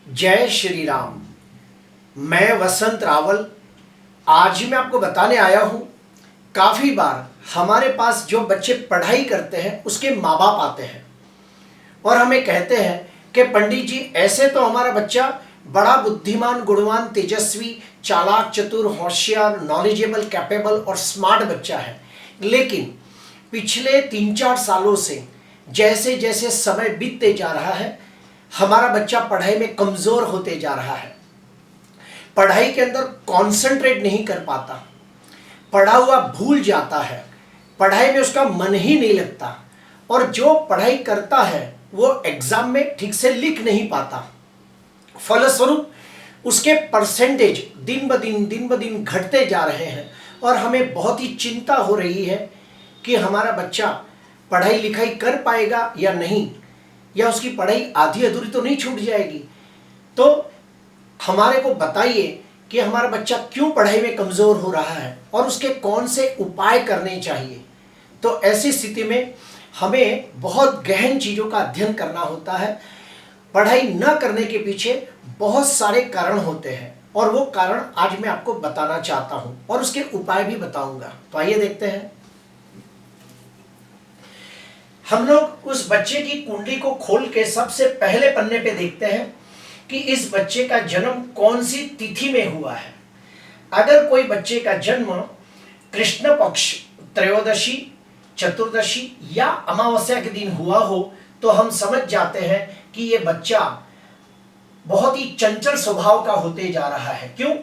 जय श्री राम। मैं वसंत रावल। आज मैं आपको बताने आया हूँ, काफ़ी बार हमारे पास जो बच्चे पढ़ाई करते हैं उसके माँ बाप आते हैं और हमें कहते हैं कि पंडित जी, ऐसे तो हमारा बच्चा बड़ा बुद्धिमान, गुणवान, तेजस्वी, चालाक, चतुर, होशियार, नॉलेजेबल, कैपेबल और स्मार्ट बच्चा है, लेकिन पिछले 3-4 सालों से जैसे जैसे समय बीतते जा रहा है हमारा बच्चा पढ़ाई में कमज़ोर होते जा रहा है। पढ़ाई के अंदर कंसंट्रेट नहीं कर पाता, पढ़ा हुआ भूल जाता है, पढ़ाई में उसका मन ही नहीं लगता और जो पढ़ाई करता है वो एग्जाम में ठीक से लिख नहीं पाता। फलस्वरूप उसके परसेंटेज दिन ब दिन घटते जा रहे हैं और हमें बहुत ही चिंता हो रही है कि हमारा बच्चा पढ़ाई लिखाई कर पाएगा या नहीं, या उसकी पढ़ाई आधी अधूरी तो नहीं छूट जाएगी। तो हमारे को बताइए कि हमारा बच्चा क्यों पढ़ाई में कमज़ोर हो रहा है और उसके कौन से उपाय करने चाहिए। तो ऐसी स्थिति में हमें बहुत गहन चीज़ों का अध्ययन करना होता है। पढ़ाई न करने के पीछे बहुत सारे कारण होते हैं और वो कारण आज मैं आपको बताना चाहता हूँ और उसके उपाय भी बताऊंगा। तो आइए देखते हैं। हम लोग उस बच्चे की कुंडली को खोल के सबसे पहले पन्ने पे देखते हैं कि इस बच्चे का जन्म कौन सी तिथि में हुआ है। अगर कोई बच्चे का जन्म कृष्ण पक्ष त्रयोदशी, चतुर्दशी या अमावस्या के दिन हुआ हो तो हम समझ जाते हैं कि ये बच्चा बहुत ही चंचल स्वभाव का होते जा रहा है। क्यों?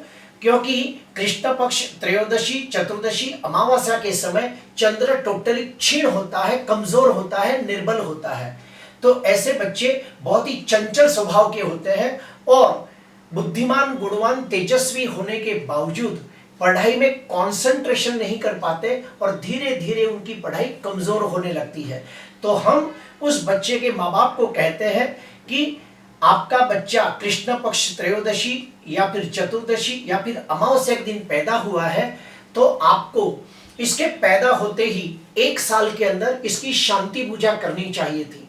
क्योंकि कृष्ण पक्ष त्रयोदशी, चतुर्दशी, अमावस्या के समय चंद्र टोटली क्षीण होता है, कमजोर होता है, निर्बल होता है। तो ऐसे बच्चे बहुत ही चंचल स्वभाव के होते हैं और बुद्धिमान, गुणवान, तेजस्वी होने के बावजूद पढ़ाई में कंसंट्रेशन नहीं कर पाते और धीरे धीरे उनकी पढ़ाई कमजोर होने लगती है। तो हम उस बच्चे के माँ बाप को कहते हैं कि आपका बच्चा कृष्ण पक्ष त्रयोदशी या फिर चतुर्दशी या फिर अमावस्या के दिन पैदा हुआ है, तो आपको इसके पैदा होते ही 1 साल के अंदर इसकी शांति पूजा करनी चाहिए थी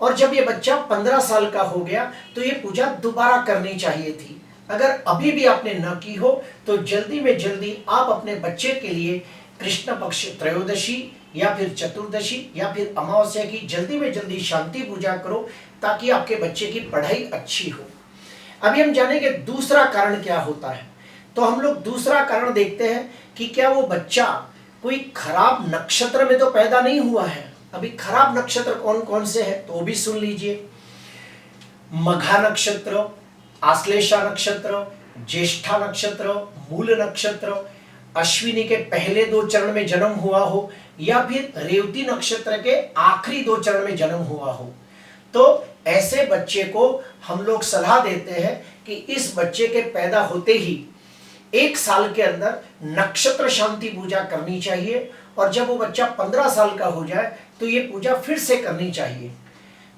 और जब ये बच्चा 15 साल का हो गया तो ये पूजा दोबारा करनी चाहिए थी। अगर अभी भी आपने न की हो तो जल्दी में जल्दी आप अपने बच्चे के लिए कृष्ण पक्ष त्रयोदशी या फिर चतुर्दशी या फिर अमावस्या की जल्दी में जल्दी शांति पूजा करो ताकि आपके बच्चे की पढ़ाई अच्छी हो। अभी हम जानेंगे दूसरा कारण क्या होता है। तो हम लोग दूसरा कारण देखते हैं कि क्या वो बच्चा कोई खराब नक्षत्र में तो पैदा नहीं हुआ है। अभी खराब नक्षत्र कौन कौन से हैं तो वो भी सुन लीजिए। मघा नक्षत्र, आश्लेषा नक्षत्र, ज्येष्ठा नक्षत्र, मूल नक्षत्र, अश्विनी के पहले 2 चरण में जन्म हुआ हो या फिर रेवती नक्षत्र के आखिरी 2 चरण में जन्म हुआ हो, तो ऐसे बच्चे को हम लोग सलाह देते हैं कि इस बच्चे के पैदा होते ही 1 साल के अंदर नक्षत्र शांति पूजा करनी चाहिए और जब वो बच्चा 15 साल का हो जाए तो ये पूजा फिर से करनी चाहिए।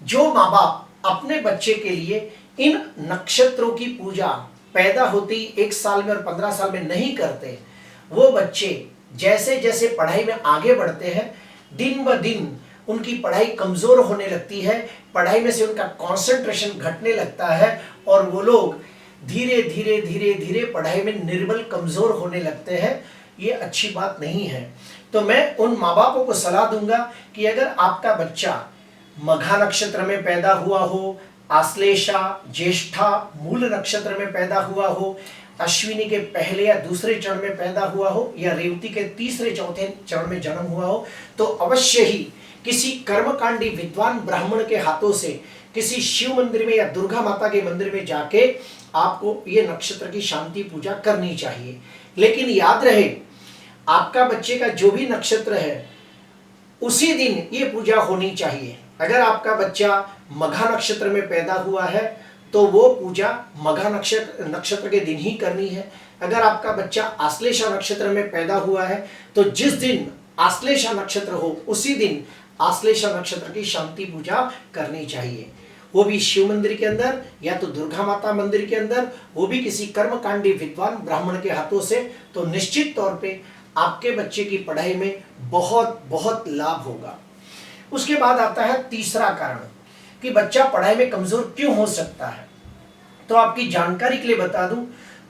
जो माँ बाप अपने बच्चे के लिए इन नक्षत्रों की पूजा पैदा होते ही 1 साल में और 15 साल में नहीं करते, वो बच्चे जैसे जैसे पढ़ाई में आगे बढ़ते हैं दिन ब दिन उनकी पढ़ाई कमजोर होने लगती है, पढ़ाई में से उनका कंसंट्रेशन घटने लगता है और वो लोग धीरे धीरे पढ़ाई में निर्बल, कमजोर होने लगते हैं। ये अच्छी बात नहीं है। तो मैं उन माँ बापों को सलाह दूंगा कि अगर आपका बच्चा मघा नक्षत्र में पैदा हुआ हो, आश्लेषा, ज्येष्ठा, मूल नक्षत्र में पैदा हुआ हो, अश्विनी के पहले या दूसरे चरण में पैदा हुआ हो या रेवती के तीसरे चौथे चरण में जन्म हुआ हो, तो अवश्य ही किसी कर्मकांडी विद्वान ब्राह्मण के हाथों से किसी शिव मंदिर में या दुर्गा माता के मंदिर में जाके आपको ये नक्षत्र की शांति पूजा करनी चाहिए। लेकिन याद रहे, आपका बच्चे का जो भी नक्षत्र है उसी दिन ये पूजा होनी चाहिए। अगर आपका बच्चा मघा नक्षत्र में पैदा हुआ है तो वो पूजा मघा नक्षत्र के दिन ही करनी है। अगर आपका बच्चा आश्लेषा नक्षत्र में पैदा हुआ है तो जिस दिन आश्लेषा नक्षत्र हो उसी दिन आश्लेषा नक्षत्र की शांति पूजा करनी चाहिए, वो भी शिव मंदिर के अंदर या तो दुर्गा माता मंदिर के अंदर, वो भी किसी कर्मकांडी विद्वान ब्राह्मण के हाथों से। तो निश्चित तौर पे आपके बच्चे की पढ़ाई में बहुत बहुत लाभ होगा। उसके बाद आता है तीसरा कारण कि बच्चा पढ़ाई में कमजोर क्यों हो सकता है। तो आपकी जानकारी के लिए बता दूं,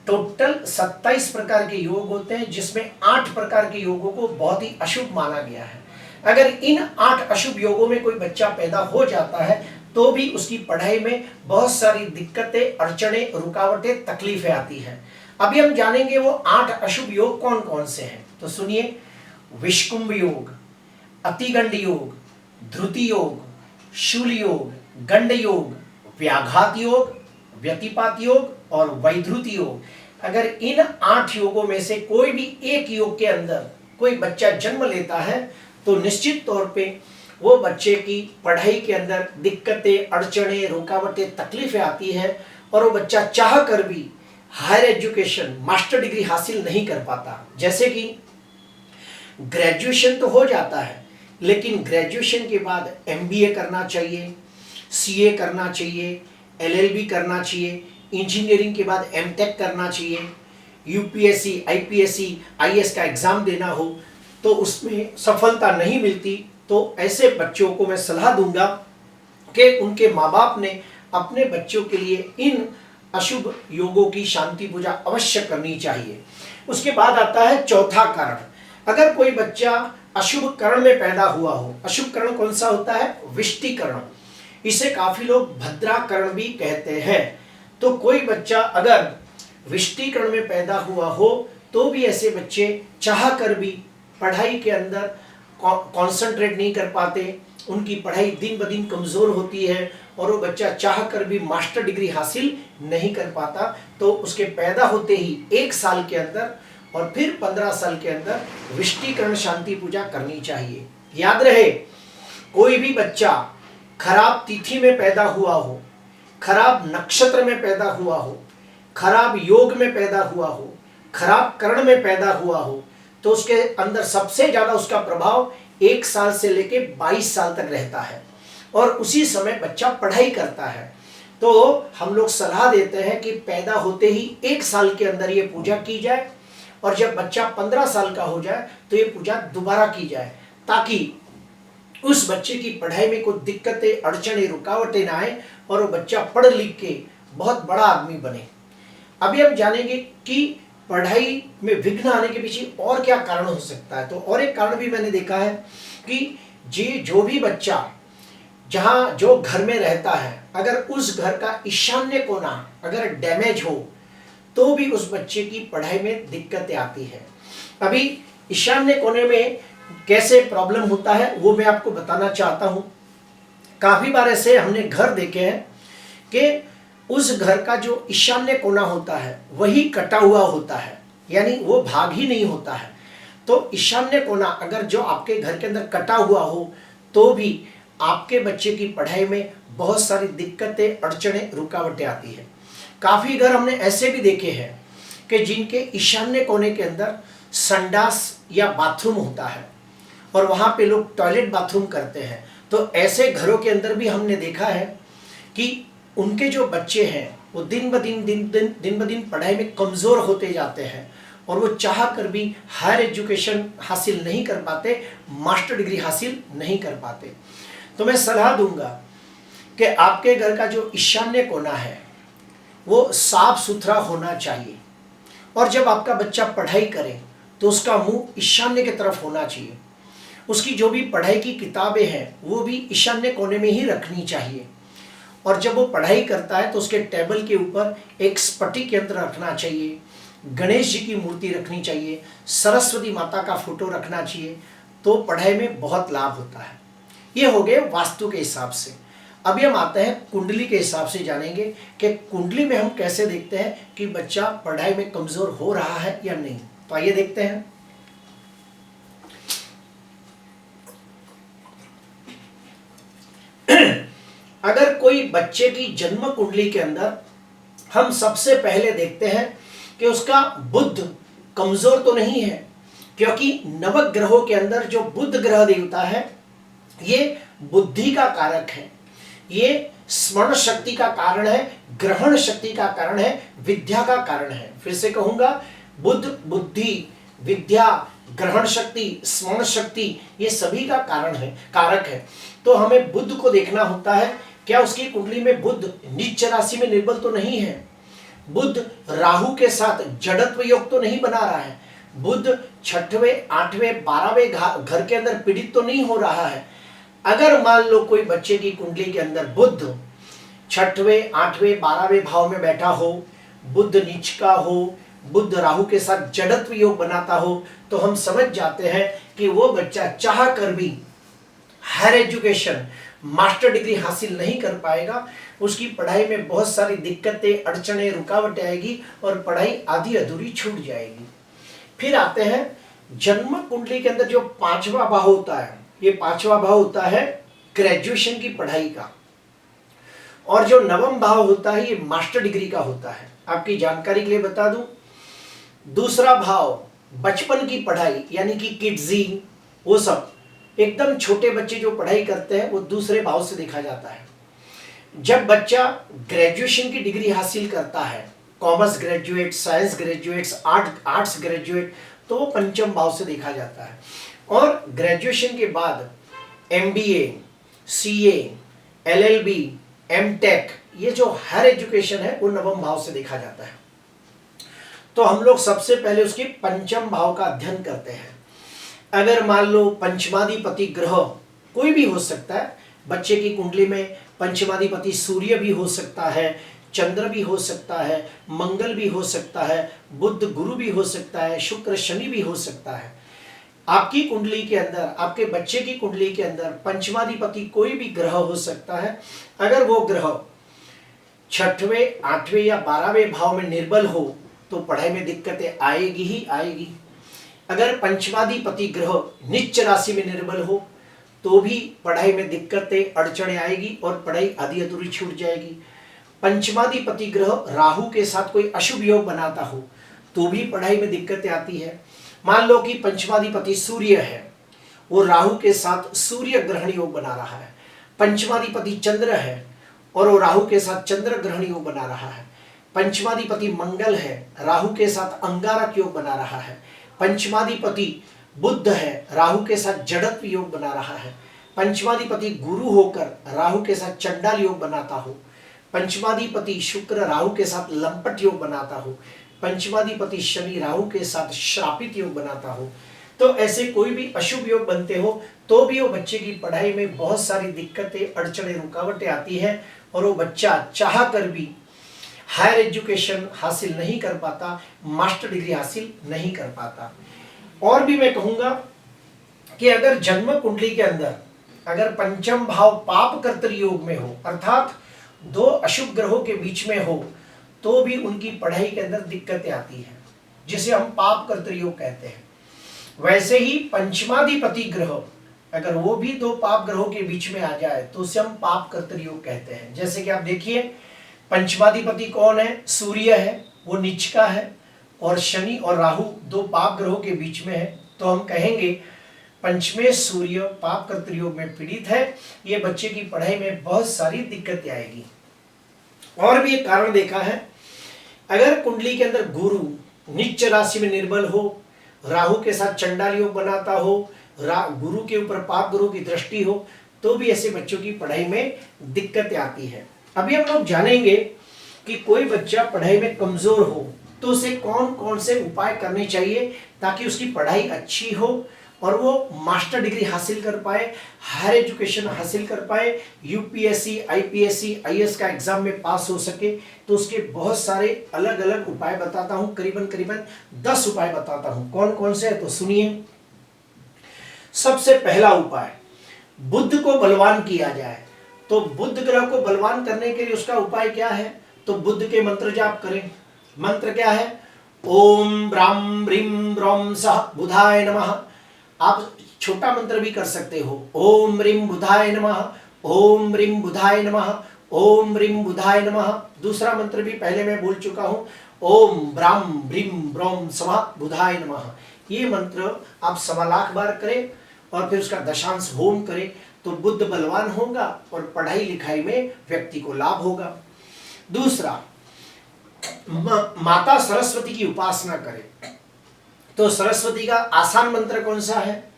टोटल 27 प्रकार के योग होते हैं, जिसमें 8 प्रकार के योगों को बहुत ही अशुभ माना गया है। अगर इन 8 अशुभ योगों में कोई बच्चा पैदा हो जाता है तो भी उसकी पढ़ाई में बहुत सारी दिक्कतें, अड़चनें, रुकावटें, तकलीफें आती हैं। अभी हम जानेंगे वो 8 अशुभ योग कौन कौन से हैं। तो सुनिए, विषकुंभ योग, अतिगंड योग, ध्रुति योग, शूल योग, गंड योग, व्याघात योग, व्यतिपात योग और वैधृति योग। अगर इन 8 योगों में से कोई भी एक योग के अंदर कोई बच्चा जन्म लेता है तो निश्चित तौर पे वो बच्चे की पढ़ाई के अंदर दिक्कतें, अड़चनें, रुकावटें, तकलीफें आती है और वो बच्चा चाह कर भी हायर एजुकेशन, मास्टर डिग्री हासिल नहीं कर पाता। जैसे कि ग्रेजुएशन तो हो जाता है, लेकिन ग्रेजुएशन के बाद एमबीए करना चाहिए, सीए करना चाहिए, एलएलबी करना चाहिए, इंजीनियरिंग के बाद एमटेक करना चाहिए, यूपीएससी, आईपीएससी, आईएएस का एग्जाम देना हो तो उसमें सफलता नहीं मिलती। तो ऐसे बच्चों को मैं सलाह दूंगा कि उनके माँ बाप ने अपने बच्चों के लिए इन अशुभ योगों की शांति पूजा अवश्य करनी चाहिए। उसके बाद आता है चौथा कारण। अगर कोई बच्चा अशुभ करण में पैदा हुआ हो, अशुभ करण कौन सा होता है? विष्टिकरण। इसे काफी लोग भद्राकरण भी कहते हैं। तो कोई बच्चा अगर विष्टिकरण में पैदा हुआ हो तो भी ऐसे बच्चे चाह कर भी पढ़ाई के अंदर कॉन्सेंट्रेट नहीं कर पाते, उनकी पढ़ाई दिन ब दिन कमजोर होती है और वो बच्चा चाह कर भी मास्टर डिग्री हासिल नहीं कर पाता। तो उसके पैदा होते ही 1 साल के अंदर और फिर 15 साल के अंदर विष्टिकरण शांति पूजा करनी चाहिए। याद रहे, कोई भी बच्चा खराब तिथि में पैदा हुआ हो, खराब नक्षत्र में पैदा हुआ हो, खराब योग में पैदा हुआ हो, खराब करण में पैदा हुआ हो तो उसके अंदर सबसे ज्यादा उसका प्रभाव 1 साल से लेके 22 साल तक रहता है और उसी समय बच्चा पढ़ाई करता है। तो हम लोग सलाह देते हैं कि पैदा होते ही 1 साल के अंदर ये पूजा की जाए और जब बच्चा 15 साल का हो जाए तो ये पूजा दोबारा की जाए, ताकि उस बच्चे की पढ़ाई में कोई दिक्कतें, अड़चनें, रुकावटें ना आए और वो बच्चा पढ़ लिख के बहुत बड़ा आदमी बने। अभी हम जानेंगे कि पढ़ाई में विघ्न आने के पीछे और क्या कारण हो सकता है। तो और एक कारण भी मैंने देखा है कि जो भी बच्चा जहाँ जो घर में रहता है, अगर उस घर का ईशान्य कोना अगर डैमेज हो तो भी उस बच्चे की पढ़ाई में दिक्कतें आती है। अभी ईशान्य कोने में कैसे प्रॉब्लम होता है वो मैं आपको बताना चाहता हूँ। काफी बार ऐसे हमने घर देखे हैं कि उस घर का जो ईशान्य कोना होता है वही कटा हुआ होता है, यानी वो भाग ही नहीं होता है। तो ईशान्य कोना अगर जो आपके घर के अंदर कटा हुआ हो तो भी आपके बच्चे की पढ़ाई में बहुत सारी दिक्कतें, अड़चनें, रुकावटें आती है। काफी घर हमने ऐसे भी देखे हैं कि जिनके ईशान्य कोने के अंदर संडास या बाथरूम होता है और वहां पे लोग टॉयलेट बाथरूम करते हैं। तो ऐसे घरों के अंदर भी हमने देखा है कि उनके जो बच्चे हैं वो दिन ब दिन पढ़ाई में कमजोर होते जाते हैं और वो चाह कर भी हायर एजुकेशन हासिल नहीं कर पाते, मास्टर डिग्री हासिल नहीं कर पाते। तो मैं सलाह दूंगा कि आपके घर का जो ईशान्य कोना है वो साफ सुथरा होना चाहिए और जब आपका बच्चा पढ़ाई करे तो उसका मुंह ईशान्य की तरफ होना चाहिए। उसकी जो भी पढ़ाई की किताबें हैं वो भी ईशान्य कोने में ही रखनी चाहिए और जब वो पढ़ाई करता है तो उसके टेबल के ऊपर एक स्फटिक यंत्र रखना चाहिए, गणेश जी की मूर्ति रखनी चाहिए, सरस्वती माता का फोटो रखना चाहिए। तो पढ़ाई में बहुत लाभ होता है। ये हो गए वास्तु के हिसाब से। अभी हम आते हैं कुंडली के हिसाब से, जानेंगे कि कुंडली में हम कैसे देखते हैं कि बच्चा पढ़ाई में कमजोर हो रहा है या नहीं। तो आइए देखते हैं। अगर कोई बच्चे की जन्म कुंडली के अंदर हम सबसे पहले देखते हैं कि उसका बुध कमजोर तो नहीं है, क्योंकि नवग्रहों के अंदर जो बुध ग्रह देवता है ये बुद्धि का कारक है, ये स्मरण शक्ति का कारण है, ग्रहण शक्ति का कारण है, विद्या का कारण है। फिर से कहूंगा, बुध बुद्धि, विद्या, ग्रहण शक्ति, स्मरण शक्ति ये सभी का कारण है, कारक है। तो हमें बुध को देखना होता है, क्या उसकी कुंडली में बुध नीच राशि में निर्बल तो नहीं है। बुध राहु के साथ जड़त्व योग तो नहीं बना रहा है, बुध छठवें, आठवें, 12वें घर के अंदर पीड़ित तो नहीं हो रहा है। अगर मान लो कोई बच्चे की कुंडली के अंदर बुध छठवें, आठवें, 12वें भाव में बैठा हो, बुध नीच का हो, बुध राहु के साथ जड़त्व योग बनाता हो, तो हम समझ जाते हैं कि वो बच्चा चाह कर भी हायर एजुकेशन, मास्टर डिग्री हासिल नहीं कर पाएगा। उसकी पढ़ाई में बहुत सारी दिक्कतें, अड़चने, रुकावटें आएगी और पढ़ाई आधी अधूरी छूट जाएगी। फिर आते हैं जन्म कुंडली के अंदर जो 5वां भाव होता है, ये 5वां भाव होता है ग्रेजुएशन की पढ़ाई का, और जो 9वां भाव होता है ये मास्टर डिग्री का होता है। आपकी जानकारी के लिए बता दूं, दूसरा भाव बचपन की पढ़ाई यानी कि किड्जी, वो सब एकदम छोटे बच्चे जो पढ़ाई करते हैं वो दूसरे भाव से देखा जाता है। जब बच्चा ग्रेजुएशन की डिग्री हासिल करता है, commerce graduate, science graduates, arts graduate, तो वो 5म भाव से देखा जाता है। और ग्रेजुएशन के बाद MBA, CA, LLB, MTech, ये जो हायर एजुकेशन है वो 9वें भाव से देखा जाता है। तो हम लोग सबसे पहले उसके 5म भाव का अध्ययन करते हैं। अगर मान लो पंचमाधिपति ग्रह कोई भी हो सकता है, बच्चे की कुंडली में पंचमाधिपति सूर्य भी हो सकता है, चंद्र भी हो सकता है, मंगल भी हो सकता है, बुध गुरु भी हो सकता है, शुक्र शनि भी हो सकता है। आपकी कुंडली के अंदर, आपके बच्चे की कुंडली के अंदर पंचमाधिपति कोई भी ग्रह हो सकता है। अगर वो ग्रह छठवें, 8वें या 12वें भाव में निर्बल हो तो पढ़ाई में दिक्कतें आएगी ही आएगी। अगर पंचमाधिपति ग्रह नीच राशि में निर्बल हो तो भी पढ़ाई में दिक्कतें, अड़चने आएगी और पढ़ाई आधी अधूरी छूट जाएगी। पंचमाधिपति ग्रह राहु के साथ कोई अशुभ योग बनाता हो तो भी पढ़ाई में दिक्कतें आती है। मान लो कि पंचमाधिपति सूर्य है, वो राहु के साथ सूर्य ग्रहण योग बना रहा है। पंचमाधिपति चंद्र है और वो राहु के साथ चंद्र ग्रहण योग बना रहा है। पंचमाधिपति मंगल है, राहु के साथ अंगारक योग बना रहा है। पंचमाधिपति बुध है, राहु के साथ जड़त्व योग बना रहा है। पंचमाधिपति गुरु होकर राहु के साथ चंडाल योग बनाता हो। पंचमाधिपति शुक्र राहु के साथ लंपट योग बनाता हो। पंचमाधिपति शनि राहु के साथ श्रापित योग बनाता हो। तो ऐसे कोई भी अशुभ योग बनते हो तो भी वो बच्चे की पढ़ाई में बहुत सारी दिक्कतें, अड़चने, रुकावटें आती है और वो बच्चा चाह कर भी हायर एजुकेशन हासिल नहीं कर पाता, मास्टर डिग्री हासिल नहीं कर पाता। और भी मैं कहूंगा कि अगर जन्म कुंडली के अंदर अगर 5म भाव पाप कर्तृ योग में हो, अर्थात 2 अशुभ ग्रहों के बीच में हो, तो भी उनकी पढ़ाई के अंदर दिक्कतें आती हैं, जिसे हम पाप कर्तृ योग कहते हैं। वैसे ही पंचमाधिपति ग्रह अगर वो भी 2 पाप ग्रहों के बीच में आ जाए तो उसे हम पाप कर्तृ योग कहते हैं। जैसे कि आप देखिए, पंचमाधिपति कौन है? सूर्य है, वो नीच का है, और शनि और राहु 2 पाप ग्रहों के बीच में है, तो हम कहेंगे पंचमे सूर्य पाप कर्तृ योग में पीड़ित है, ये बच्चे की पढ़ाई में बहुत सारी दिक्कतें आएगी। और भी एक कारण देखा है, अगर कुंडली के अंदर गुरु नीच राशि में निर्बल हो, राहु के साथ चंडाल योग बनाता हो, गुरु के ऊपर पाप गुरु की दृष्टि हो, तो भी ऐसे बच्चों की पढ़ाई में दिक्कतें आती है। अभी हम लोग जानेंगे कि कोई बच्चा पढ़ाई में कमजोर हो तो उसे कौन कौन से उपाय करने चाहिए ताकि उसकी पढ़ाई अच्छी हो और वो मास्टर डिग्री हासिल कर पाए, हायर एजुकेशन हासिल कर पाए, यूपीएससी, आईपीएससी, आईएएस का एग्जाम में पास हो सके। तो उसके बहुत सारे अलग अलग उपाय बताता हूं, करीबन 10 उपाय बताता हूं। कौन कौन से है तो सुनिए। सबसे पहला उपाय, बुध को बलवान किया जाए। तो बुध ग्रह को बलवान करने के लिए उसका उपाय क्या है? तो बुध के मंत्र जाप करें। मंत्र क्या है? ओम ब्राम ब्रीम ब्रौम सह बुधाय नमः। आप छोटा मंत्र भी कर सकते हो, ओम रीम बुधाय नमः, ओम रीम बुधाय नमः, ओम रीम बुधाय नमः। दूसरा मंत्र भी पहले मैं बोल चुका हूं, ओम ब्राम ब्रीम ब्रौम सह बुधाय नमः। ये मंत्र आप 1.25 लाख बार करें और फिर उसका दशांश होम करें तो बुध बलवान होगा और पढ़ाई लिखाई में व्यक्ति को लाभ होगा। दूसरा, माता सरस्वती की उपासना करें। तो सरस्वती का आसान मंत्र कौन सा है?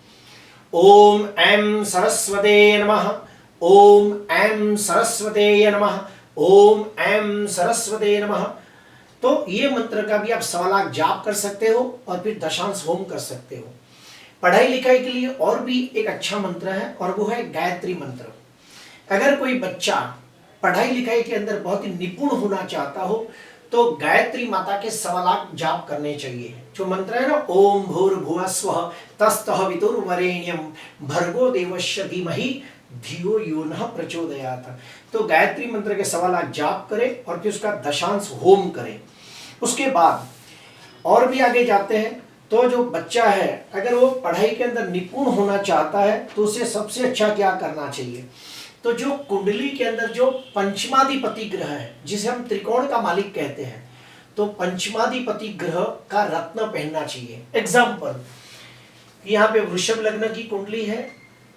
ओम ऐं सरस्वते नमः, ओम ऐं सरस्वते नमः, ओम ऐं सरस्वते नमः। तो ये मंत्र का भी आप 1.25 लाख जाप कर सकते हो और फिर दशांश होम कर सकते हो। पढ़ाई लिखाई के लिए और भी एक अच्छा मंत्र है और वो है गायत्री मंत्र। अगर कोई बच्चा पढ़ाई लिखाई के अंदर बहुत ही निपुण होना चाहता हो तो गायत्री माता के 1.25 लाख जाप करने चाहिए। जो मंत्र है ना, ओम भूर्भुवः स्वः तत्सवितुर्वरेण्यं भर्गो देवस्य धीमहि धियो यो नः प्रचोदयात्। तो गायत्री मंत्र के 1.25 लाख जाप करें और फिर उसका दशांश होम करें। उसके बाद और भी आगे जाते हैं तो जो बच्चा है अगर वो पढ़ाई के अंदर निपुण होना चाहता है तो उसे सबसे अच्छा क्या करना चाहिए, तो जो कुंडली के अंदर जो पंचमाधिपति ग्रह है जिसे हम त्रिकोण का मालिक कहते हैं, तो पंचमाधिपति ग्रह का रत्न पहनना चाहिए। एग्जाम्पल, यहाँ पे वृषभ लग्न की कुंडली है,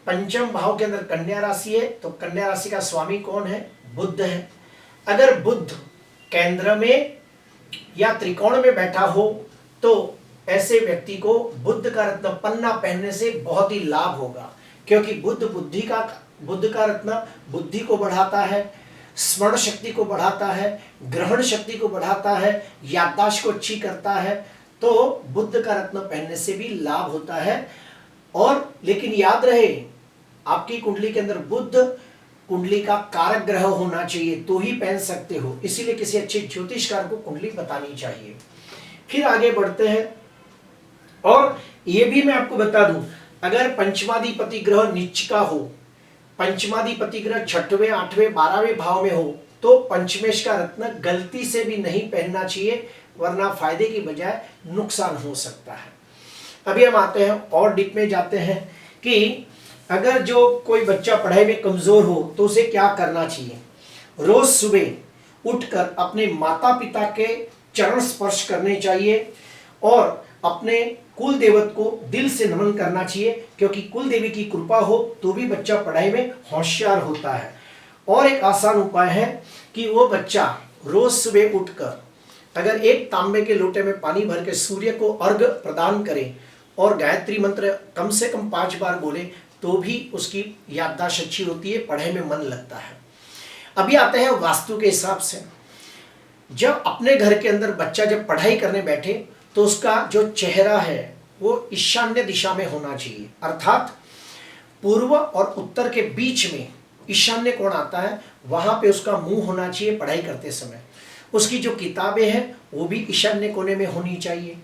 पंचम भाव के अंदर कन्या राशि है, तो कन्या राशि का स्वामी कौन है, बुध है। अगर बुध केंद्र में या त्रिकोण में बैठा हो तो ऐसे व्यक्ति को बुध का रत्न पन्ना पहनने से बहुत ही लाभ होगा, क्योंकि बुध का रत्न बुद्धि को बढ़ाता है, स्मरण शक्ति को बढ़ाता है, ग्रहण शक्ति को बढ़ाता है, याददाश्त को अच्छी करता है। तो बुध का रत्न पहनने से भी लाभ होता है। और लेकिन याद रहे, आपकी कुंडली के अंदर बुध कुंडली का कारक ग्रह होना चाहिए तो ही पहन सकते हो, इसीलिए किसी अच्छे ज्योतिषकार को कुंडली बतानी चाहिए। फिर आगे बढ़ते हैं और ये भी मैं आपको बता दूं, अगर पंचमाधिपति ग्रह नीच का हो, पंचमाधिपति ग्रह 6वें 8वें 12वें भाव में हो तो पंचमेश का रत्न गलती से भी नहीं पहनना चाहिए, वरना फायदे की बजाय नुकसान हो सकता है। अभी हम आते हैं और डीप में जाते हैं कि अगर जो कोई बच्चा पढ़ाई में कमजोर हो तो उसे क्या करना चाहिए। रोज सुबह उठकर अपने माता पिता के चरण स्पर्श करने चाहिए और अपने कुल देवत को दिल से नमन करना चाहिए, क्योंकि कुल देवी की कृपा हो तो भी बच्चा पढ़ाई में होशियार होता है। और एक आसान उपाय है कि वो बच्चा रोज सुबह उठकर अगर एक तांबे के लोटे में पानी भर के सूर्य को अर्घ्य प्रदान करे और गायत्री मंत्र कम से कम 5 बार बोले तो भी उसकी याददाश्त अच्छी होती है, पढ़ाई में मन लगता है। अभी आते हैं वास्तु के हिसाब से। जब अपने घर के अंदर बच्चा जब पढ़ाई करने बैठे तो उसका जो चेहरा है वो ईशान्य दिशा में होना चाहिए, अर्थात पूर्व और उत्तर के बीच में ईशान्य कोण आता है, वहां पे उसका मुंह होना चाहिए पढ़ाई करते समय। उसकी जो किताबें हैं वो भी ईशान्य कोने में होनी चाहिए।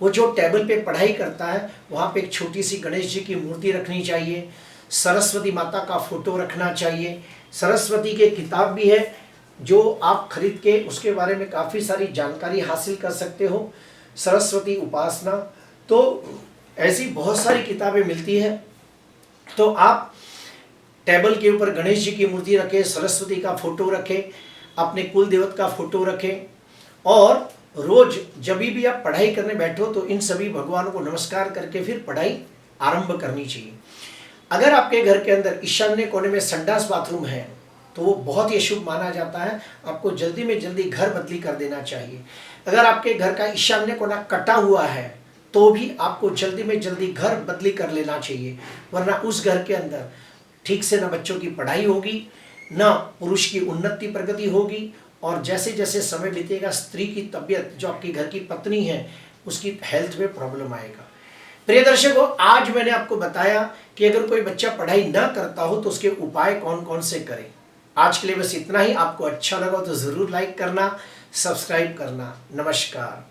वो जो टेबल पे पढ़ाई करता है वहाँ पे एक छोटी सी गणेश जी की मूर्ति रखनी चाहिए, सरस्वती माता का फोटो रखना चाहिए। सरस्वती की किताब भी है जो आप खरीद के उसके बारे में काफ़ी सारी जानकारी हासिल कर सकते हो, सरस्वती उपासना, तो ऐसी बहुत सारी किताबें मिलती है। तो आप टेबल के ऊपर गणेश जी की मूर्ति रखें, सरस्वती का फोटो रखें, अपने कुल देवत का फोटो रखें और रोज जब भी आप पढ़ाई करने बैठो तो इन सभी भगवानों को नमस्कार करके फिर पढ़ाई आरंभ करनी चाहिए। अगर आपके घर के अंदर ईशान्य कोने में संडास बाथरूम है तो वो बहुत ही अशुभ माना जाता है, आपको जल्दी में जल्दी घर बदली कर देना चाहिए। अगर आपके घर का ईशान्य कोना कटा हुआ है तो भी आपको जल्दी में जल्दी घर बदली कर लेना चाहिए, वरना उस घर के अंदर ठीक से न बच्चों की पढ़ाई होगी, न पुरुष की उन्नति प्रगति होगी, और जैसे जैसे समय बीतेगा स्त्री की तबीयत, जो आपकी घर की पत्नी है, उसकी हेल्थ में प्रॉब्लम आएगा। प्रिय दर्शकों, आज मैंने आपको बताया कि अगर कोई बच्चा पढ़ाई ना करता हो तो उसके उपाय कौन कौन से करें। आज के लिए बस इतना ही। आपको अच्छा लगा तो ज़रूर लाइक करना, सब्सक्राइब करना। नमस्कार।